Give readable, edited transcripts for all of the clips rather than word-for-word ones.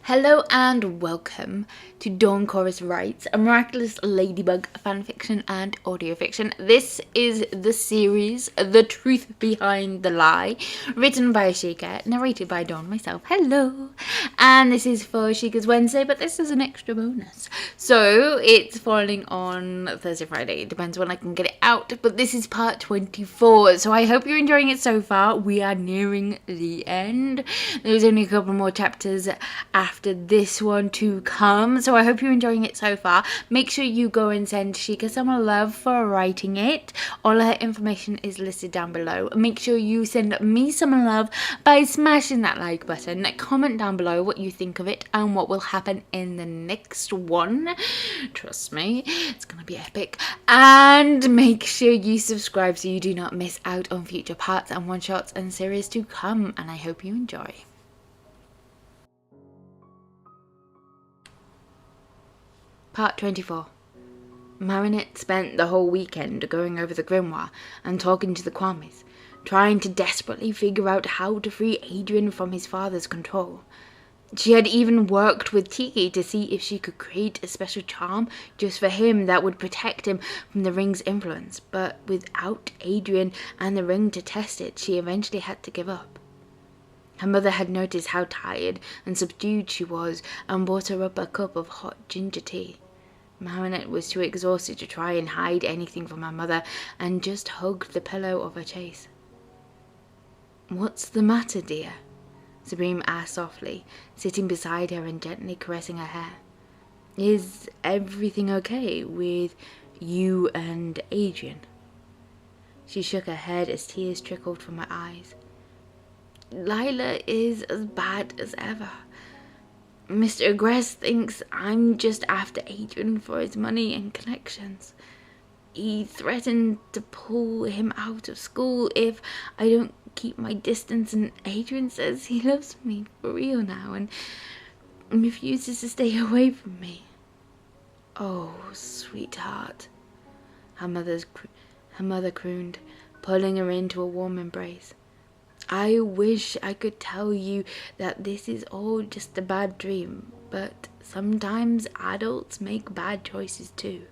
Hello and welcome to Dawn Chorus Writes, a miraculous ladybug fanfiction and audio fiction. This is the series, The Truth Behind the Lie, written by Ashika, narrated by Dawn myself. Hello! And this is for Ashika's Wednesday, but this is an extra bonus. So it's falling on Thursday, Friday. It depends when I can get it out, but this is part 24. So I hope you're enjoying it so far. We are nearing the end. There's only a couple more chapters after this one to come, so I hope you're enjoying it so far. Make sure you go and send Ashika some love for writing it. All her information is listed down below. Make sure you send me some love by smashing that like button. Comment down below what you think of it and what will happen in the next one. Trust me, it's gonna be epic. And make sure you subscribe so you do not miss out on future parts and one-shots and series to come, and I hope you enjoy. Part 24. Marinette spent the whole weekend going over the grimoire and talking to the Kwamis, trying to desperately figure out how to free Adrien from his father's control. She had even worked with Tiki to see if she could create a special charm just for him that would protect him from the ring's influence, but without Adrien and the ring to test it, she eventually had to give up. Her mother had noticed how tired and subdued she was and brought her up a cup of hot ginger tea. Marinette was too exhausted to try and hide anything from her mother and just hugged the pillow of her chaise. "What's the matter, dear?" Supreme asked softly, sitting beside her and gently caressing her hair. "Is everything okay with you and Adrien?" She shook her head as tears trickled from her eyes. "Lila is as bad as ever. Mr. Agreste thinks I'm just after Adrien for his money and connections. He threatened to pull him out of school if I don't keep my distance, and Adrien says he loves me for real now and refuses to stay away from me." "Oh, sweetheart," her mother crooned, pulling her into a warm embrace. "I wish I could tell you that this is all just a bad dream, but sometimes adults make bad choices too.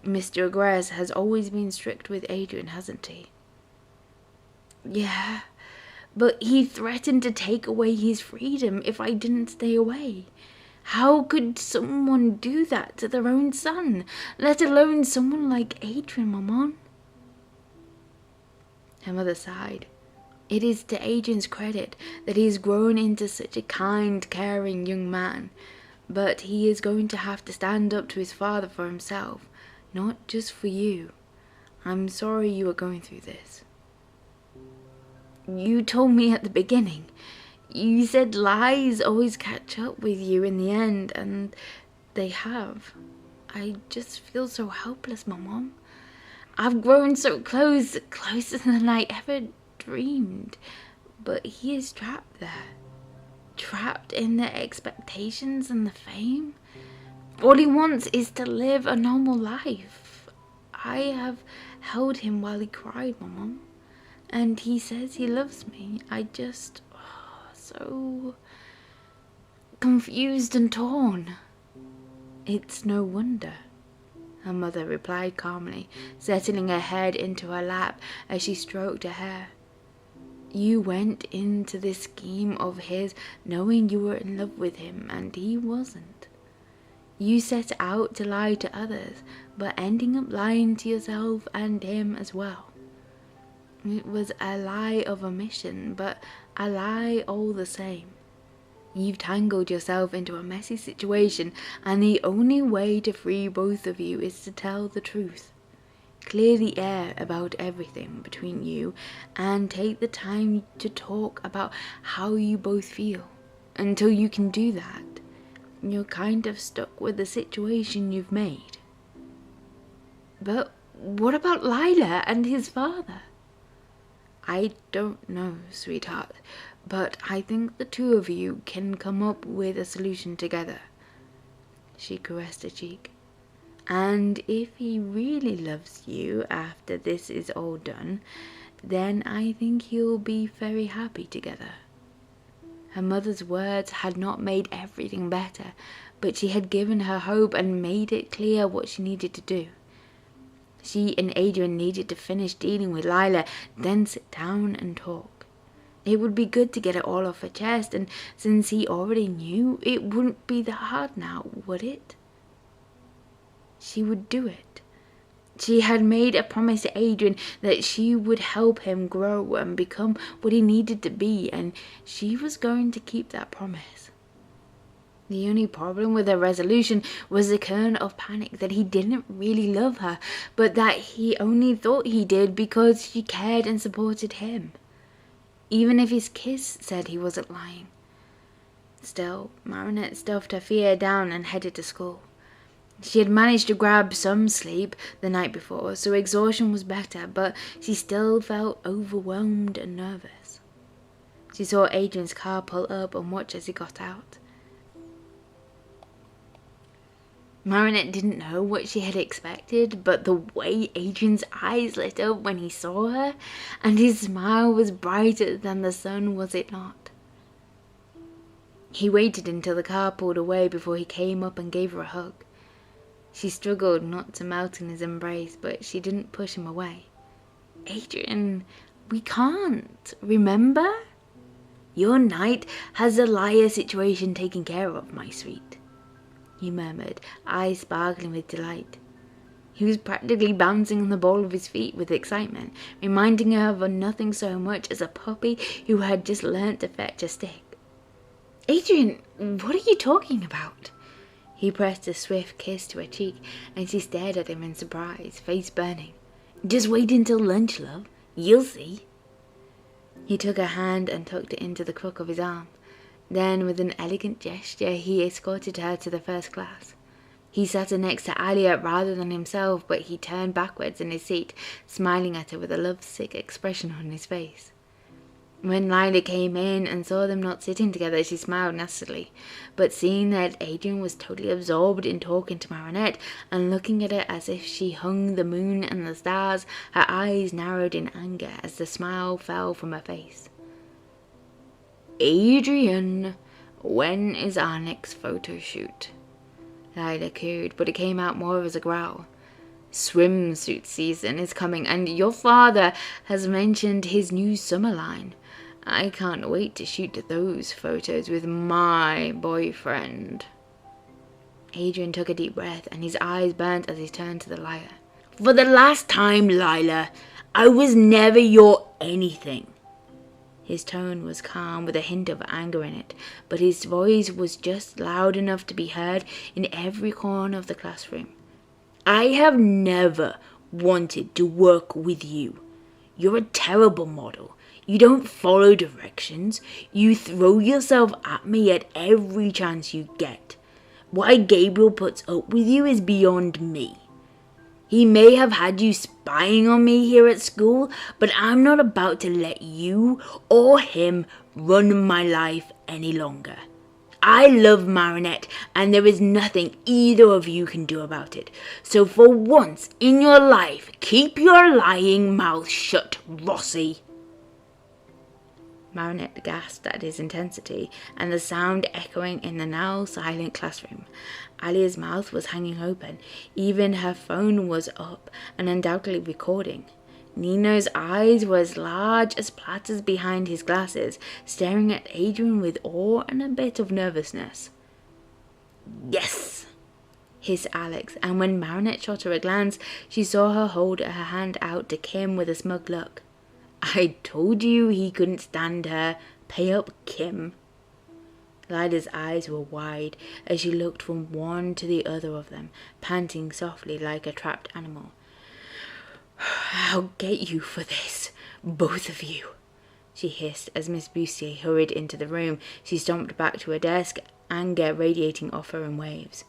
Mr. Agreste has always been strict with Adrien, hasn't he?" "Yeah, but he threatened to take away his freedom if I didn't stay away. How could someone do that to their own son, let alone someone like Adrien, Maman?" Her mother sighed. It is to Adrien's credit that he has grown into such a kind, caring young man, but he is going to have to stand up to his father for himself, not just for you. I'm sorry you are going through this. You told me at the beginning. You said lies always catch up with you in the end, and they have. I just feel so helpless, Mom. I've grown so closer than I ever dreamed, but he is trapped there, trapped in the expectations and the fame. All he wants is to live a normal life. I have held him while he cried, Mom, and he says he loves me. I just, so confused and torn." "It's no wonder," her mother replied calmly, settling her head into her lap as she stroked her hair. "You went into this scheme of his knowing you were in love with him, and he wasn't. You set out to lie to others, but ending up lying to yourself and him as well. It was a lie of omission, but a lie all the same. You've tangled yourself into a messy situation, and the only way to free both of you is to tell the truth. Clear the air about everything between you and take the time to talk about how you both feel. Until you can do that, you're kind of stuck with the situation you've made." "But what about Lila and his father?" "I don't know, sweetheart, but I think the two of you can come up with a solution together." She caressed her cheek. "And if he really loves you after this is all done, then I think you'll be very happy together." Her mother's words had not made everything better, but she had given her hope and made it clear what she needed to do. She and Adrian needed to finish dealing with Lila, then sit down and talk. It would be good to get it all off her chest, and since he already knew, it wouldn't be that hard now, would it? She would do it. She had made a promise to Adrian that she would help him grow and become what he needed to be, and she was going to keep that promise. The only problem with her resolution was the current of panic that he didn't really love her, but that he only thought he did because she cared and supported him. Even if his kiss said he wasn't lying. Still, Marinette stuffed her fear down and headed to school. She had managed to grab some sleep the night before, so exhaustion was better, but she still felt overwhelmed and nervous. She saw Adrian's car pull up and watch as he got out. Marinette didn't know what she had expected, but the way Adrian's eyes lit up when he saw her, and his smile was brighter than the sun, was it not? He waited until the car pulled away before he came up and gave her a hug. She struggled not to melt in his embrace, but she didn't push him away. "Adrian, we can't, remember? Your knight has the liar situation taken care of, my sweet," he murmured, eyes sparkling with delight. He was practically bouncing on the ball of his feet with excitement, reminding her of nothing so much as a puppy who had just learnt to fetch a stick. "Adrian, what are you talking about?" He pressed a swift kiss to her cheek, and she stared at him in surprise, face burning. "Just wait until lunch, love. You'll see." He took her hand and tucked it into the crook of his arm. Then, with an elegant gesture, he escorted her to the first class. He sat her next to Alia rather than himself, but he turned backwards in his seat, smiling at her with a lovesick expression on his face. When Lila came in and saw them not sitting together, she smiled nastily, but seeing that Adrian was totally absorbed in talking to Marinette and looking at her as if she hung the moon and the stars, her eyes narrowed in anger as the smile fell from her face. "Adrian, when is our next photo shoot?" Lila cooed, but it came out more as a growl. "Swimsuit season is coming, and your father has mentioned his new summer line. I can't wait to shoot those photos with my boyfriend." Adrian took a deep breath, and his eyes burnt as he turned to the liar. "For the last time, Lila, I was never your anything." His tone was calm with a hint of anger in it, but his voice was just loud enough to be heard in every corner of the classroom. "I have never wanted to work with you. You're a terrible model. You don't follow directions. You throw yourself at me at every chance you get. Why Gabriel puts up with you is beyond me. He may have had you spying on me here at school, but I'm not about to let you or him run my life any longer. I love Marinette, and there is nothing either of you can do about it. So for once in your life, keep your lying mouth shut, Rossi." Marinette gasped at his intensity and the sound echoing in the now silent classroom. Alia's mouth was hanging open. Even her phone was up and undoubtedly recording. Nino's eyes were as large as platters behind his glasses, staring at Adrian with awe and a bit of nervousness. "Yes," hissed Alex, and when Marinette shot her a glance, she saw her hold her hand out to Kim with a smug look. "I told you he couldn't stand her. Pay up, Kim." Lila's eyes were wide as she looked from one to the other of them, panting softly like a trapped animal. "I'll get you for this, both of you," she hissed as Miss Bustier hurried into the room. She stomped back to her desk, anger radiating off her in waves.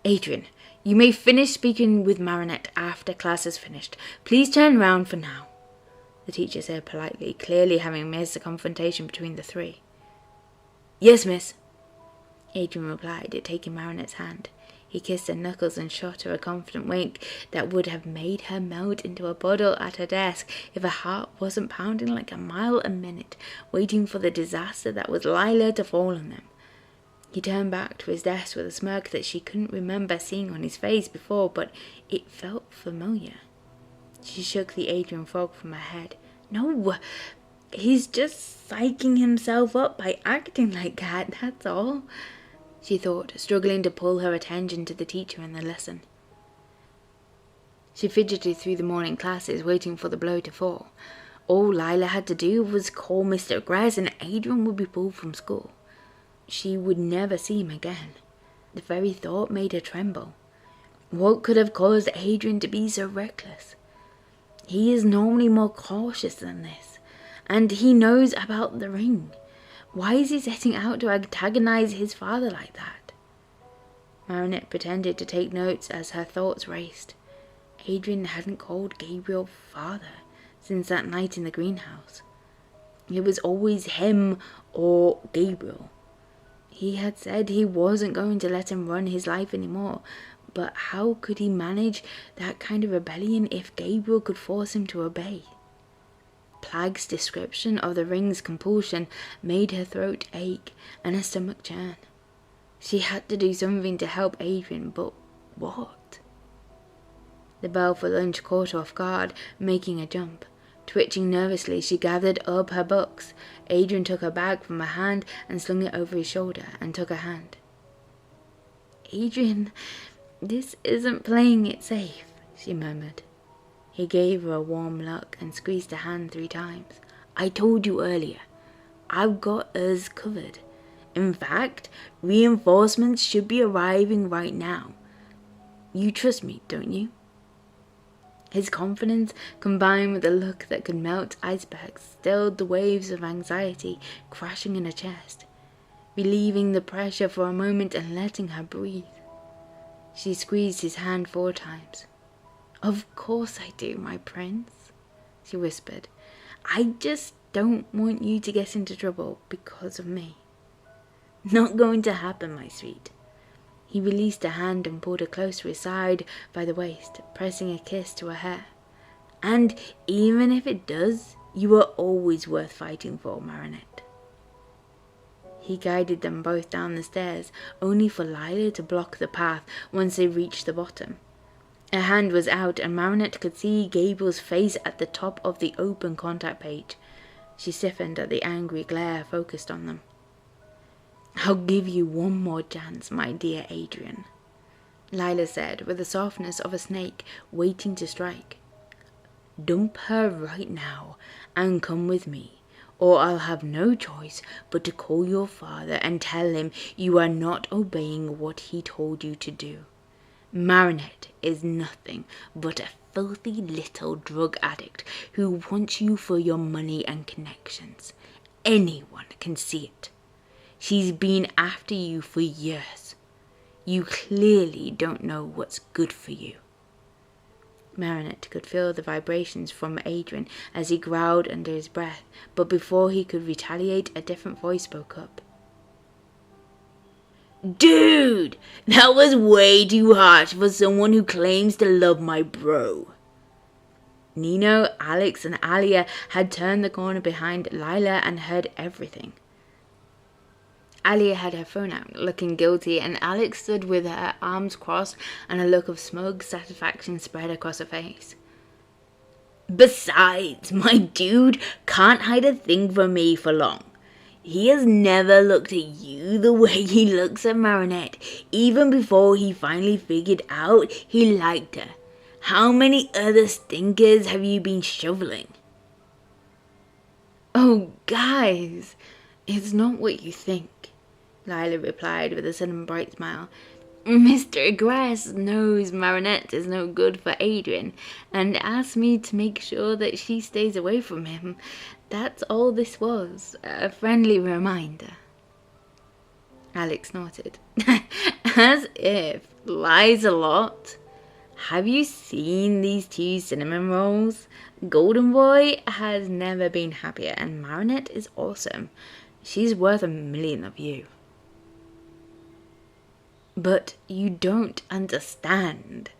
"Adrian, you may finish speaking with Marinette after class is finished. Please turn round for now," the teacher said politely, clearly having missed the confrontation between the three. "Yes, miss," Adrian replied, taking Marinette's hand. He kissed her knuckles and shot her a confident wink that would have made her melt into a puddle at her desk if her heart wasn't pounding like a mile a minute, waiting for the disaster that was Lila to fall on them. He turned back to his desk with a smirk that she couldn't remember seeing on his face before, but it felt familiar. She shook the Adrian fog from her head. No, he's just psyching himself up by acting like that, that's all, she thought, struggling to pull her attention to the teacher and the lesson. She fidgeted through the morning classes, waiting for the blow to fall. All Lila had to do was call Mr. Gress and Adrian would be pulled from school. She would never see him again. The very thought made her tremble. What could have caused Adrian to be so reckless? He is normally more cautious than this, and he knows about the ring. Why is he setting out to antagonize his father like that? Marinette pretended to take notes as her thoughts raced. Adrian hadn't called Gabriel father since that night in the greenhouse. It was always him or Gabriel. He had said he wasn't going to let him run his life anymore, but how could he manage that kind of rebellion if Gabriel could force him to obey? Plag's description of the ring's compulsion made her throat ache and her stomach churn. She had to do something to help Adrian, but what? The bell for lunch caught her off guard, making her jump. Twitching nervously, she gathered up her books. Adrian took her bag from her hand and slung it over his shoulder and took her hand. Adrian, this isn't playing it safe, she murmured. He gave her a warm look and squeezed her hand 3 times. I told you earlier, I've got us covered. In fact, reinforcements should be arriving right now. You trust me, don't you? His confidence, combined with a look that could melt icebergs, stilled the waves of anxiety crashing in her chest, relieving the pressure for a moment and letting her breathe. She squeezed his hand 4 times. Of course I do, my prince, she whispered. I just don't want you to get into trouble because of me. Not going to happen, my sweet. He released her hand and pulled her close to his side by the waist, pressing a kiss to her hair. And even if it does, you are always worth fighting for, Marinette. He guided them both down the stairs, only for Lila to block the path once they reached the bottom. Her hand was out and Marinette could see Gabriel's face at the top of the open contact page. She stiffened at the angry glare focused on them. I'll give you one more chance, my dear Adrian, Lila said with the softness of a snake waiting to strike. Dump her right now and come with me, or I'll have no choice but to call your father and tell him you are not obeying what he told you to do. Marinette is nothing but a filthy little drug addict who wants you for your money and connections. Anyone can see it. She's been after you for years. You clearly don't know what's good for you. Marinette could feel the vibrations from Adrian as he growled under his breath, but before he could retaliate, a different voice spoke up. Dude, that was way too harsh for someone who claims to love my bro. Nino, Alex, and Alia had turned the corner behind Lila and heard everything. Alia had her phone out, looking guilty, and Alex stood with her arms crossed and a look of smug satisfaction spread across her face. Besides, my dude can't hide a thing from me for long. He has never looked at you the way he looks at Marinette, even before he finally figured out he liked her. How many other stinkers have you been shoveling? Oh, guys, it's not what you think, Lila replied with a sudden bright smile. Mr. Gress knows Marinette is no good for Adrian and asked me to make sure that she stays away from him. That's all this was, a friendly reminder. Alex snorted. As if. Lies a lot. Have you seen these 2 cinnamon rolls? Golden Boy has never been happier, and Marinette is awesome. She's worth 1 million of you. But you don't understand,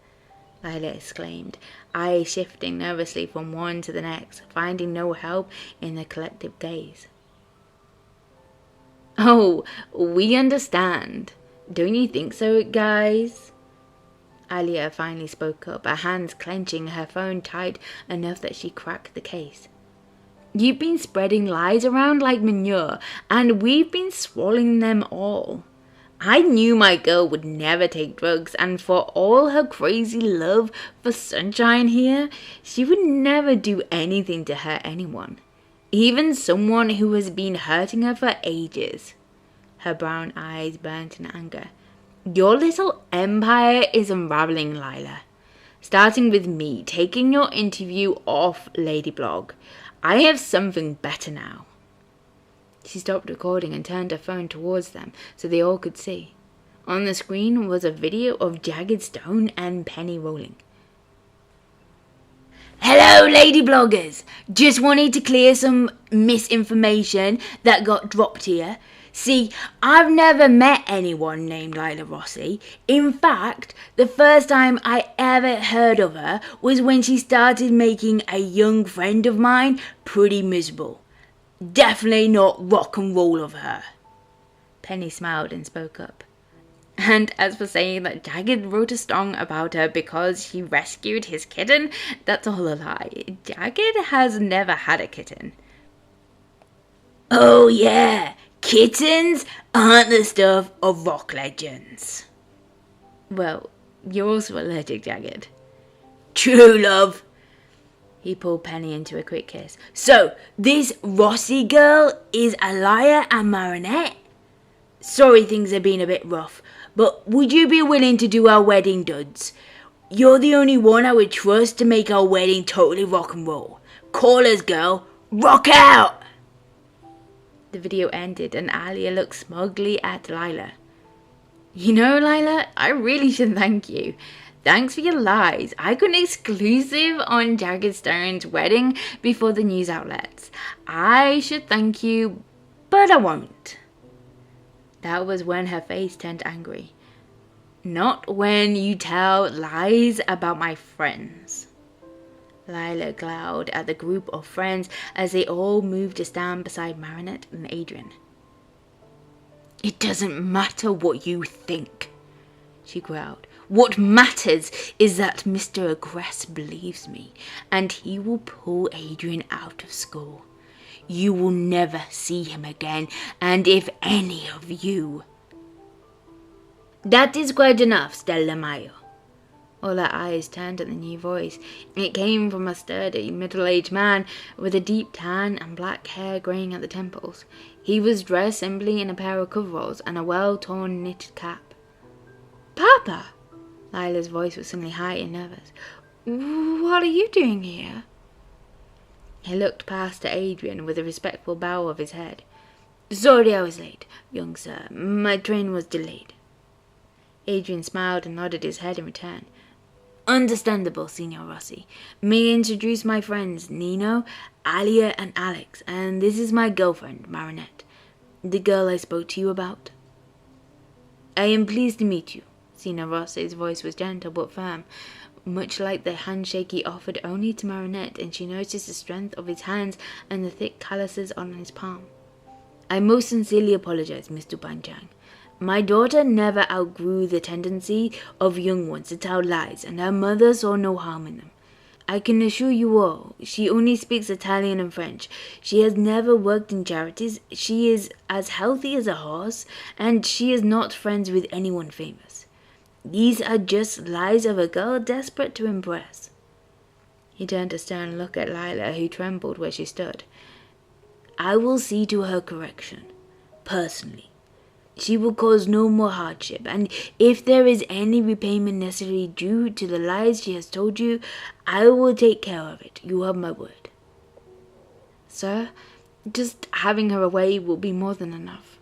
Lila exclaimed, eyes shifting nervously from one to the next, finding no help in the collective gaze. Oh, we understand. Don't you think so, guys? Alia finally spoke up, her hands clenching, her phone tight enough that she cracked the case. You've been spreading lies around like manure, and we've been swallowing them all. I knew my girl would never take drugs, and for all her crazy love for Sunshine here, she would never do anything to hurt anyone, even someone who has been hurting her for ages. Her brown eyes burnt in anger. Your little empire is unraveling, Lila. Starting with me taking your interview off Ladyblog. I have something better now. She stopped recording and turned her phone towards them so they all could see. On the screen was a video of Jagged Stone and Penny Rolling. Hello, lady bloggers! Just wanted to clear some misinformation that got dropped here. See, I've never met anyone named Lila Rossi. In fact, the first time I ever heard of her was when she started making a young friend of mine pretty miserable. Definitely not rock and roll of her. Penny smiled and spoke up. And as for saying that Jagged wrote a song about her because he rescued his kitten, that's all a lie. Jagged has never had a kitten. Oh yeah, kittens aren't the stuff of rock legends. Well, you're also allergic, Jagged. True, love. He pulled Penny into a quick kiss. So, this Rossi girl is a liar and marionette? Sorry things have been a bit rough, but would you be willing to do our wedding duds? You're the only one I would trust to make our wedding totally rock and roll. Call us, girl. Rock out! The video ended and Alia looked smugly at Lila. You know, Lila, I really should thank you. Thanks for your lies. I got an exclusive on Jagged Stone's wedding before the news outlets. I should thank you, but I won't. That was when her face turned angry. Not when you tell lies about my friends. Lila glowered at the group of friends as they all moved to stand beside Marinette and Adrian. It doesn't matter what you think, she growled. What matters is that Mr. Agreste believes me, and he will pull Adrian out of school. You will never see him again, and if any of you... That is quite enough, Stella Mayo. All her eyes turned at the new voice. It came from a sturdy, middle-aged man with a deep tan and black hair graying at the temples. He was dressed simply in a pair of coveralls and a well-torn knitted cap. Papa! Lila's voice was suddenly high and nervous. What are you doing here? He looked past to Adrian with a respectful bow of his head. Sorry I was late, young sir. My train was delayed. Adrian smiled and nodded his head in return. Understandable, Signor Rossi. May I introduce my friends Nino, Alia, and Alex, and this is my girlfriend, Marinette, the girl I spoke to you about. I am pleased to meet you. Signor Rossi's voice was gentle but firm, much like the handshake he offered only to Marinette, and she noticed the strength of his hands and the thick calluses on his palm. I most sincerely apologize, Mr. Banjang. My daughter never outgrew the tendency of young ones to tell lies, and her mother saw no harm in them. I can assure you all, she only speaks Italian and French. She has never worked in charities, she is as healthy as a horse, and she is not friends with anyone famous. These are just lies of a girl desperate to impress. He turned a stern look at Lila, who trembled where she stood. I will see to her correction, personally. She will cause no more hardship, and if there is any repayment necessary due to the lies she has told you, I will take care of it. You have my word. Sir, just having her away will be more than enough,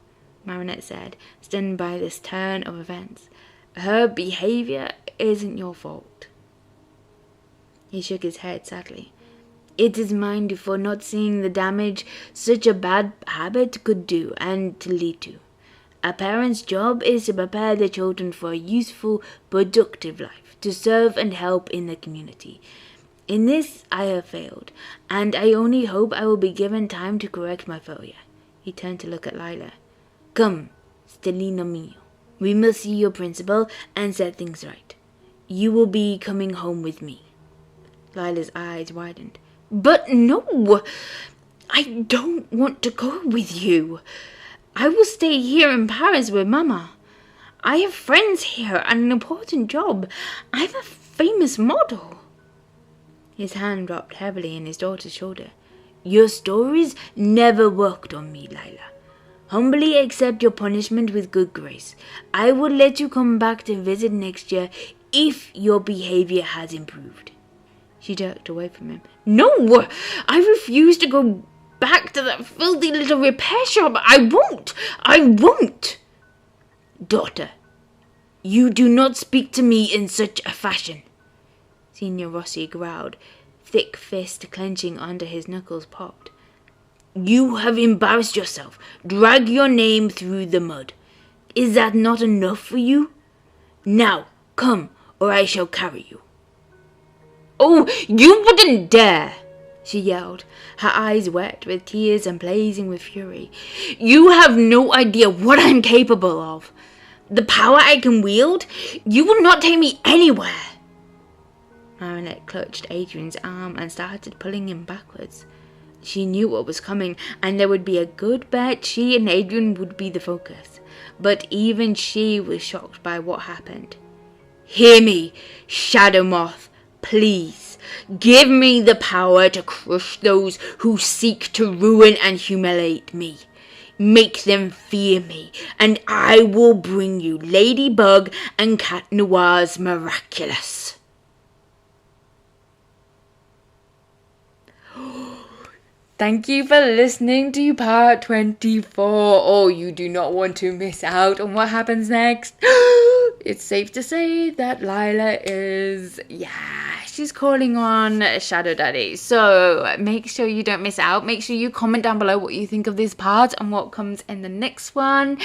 Marinette said, stunned by this turn of events. Her behavior isn't your fault. He shook his head sadly. It is mine for not seeing the damage such a bad habit could do and to lead to. A parent's job is to prepare their children for a useful, productive life, to serve and help in the community. In this I have failed, and I only hope I will be given time to correct my failure. He turned to look at Lila. Come, Stellino mio. We must see your principal and set things right. You will be coming home with me. Lila's eyes widened. But no! I don't want to go with you. I will stay here in Paris with Mama. I have friends here and an important job. I'm a famous model. His hand dropped heavily on his daughter's shoulder. Your stories never worked on me, Lila. Humbly accept your punishment with good grace. I will let you come back to visit next year if your behavior has improved. She jerked away from him. No! I refuse to go back to that filthy little repair shop. I won't! I won't! Daughter, you do not speak to me in such a fashion. Signor Rossi growled, thick fist clenching under his knuckles popped. You have embarrassed yourself, dragged your name through the mud. Is that not enough for you? Now, come, or I shall carry you. Oh, you wouldn't dare! She yelled, her eyes wet with tears and blazing with fury. You have no idea what I'm capable of. The power I can wield, you will not take me anywhere. Marinette clutched Adrian's arm and started pulling him backwards. She knew what was coming, and there would be a good bet she and Adrian would be the focus. But even she was shocked by what happened. Hear me, Shadow Moth, please. Give me the power to crush those who seek to ruin and humiliate me. Make them fear me, and I will bring you Ladybug and Cat Noir's Miraculous. Thank you for listening to part 24. Oh, you do not want to miss out on what happens next. It's safe to say that Lila is, she's calling on Shadow Daddy. So make sure you don't miss out. Make sure you comment down below what you think of this part and what comes in the next one.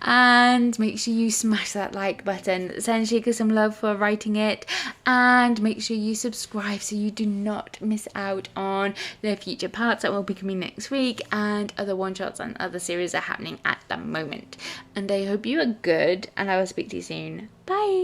And make sure you smash that like button. Send Shika some love for writing it. And make sure you subscribe so you do not miss out on the future parts that will be coming next week. And other one-shots and other series are happening at the moment. And I hope you are good. And I will speak to you soon. Bye.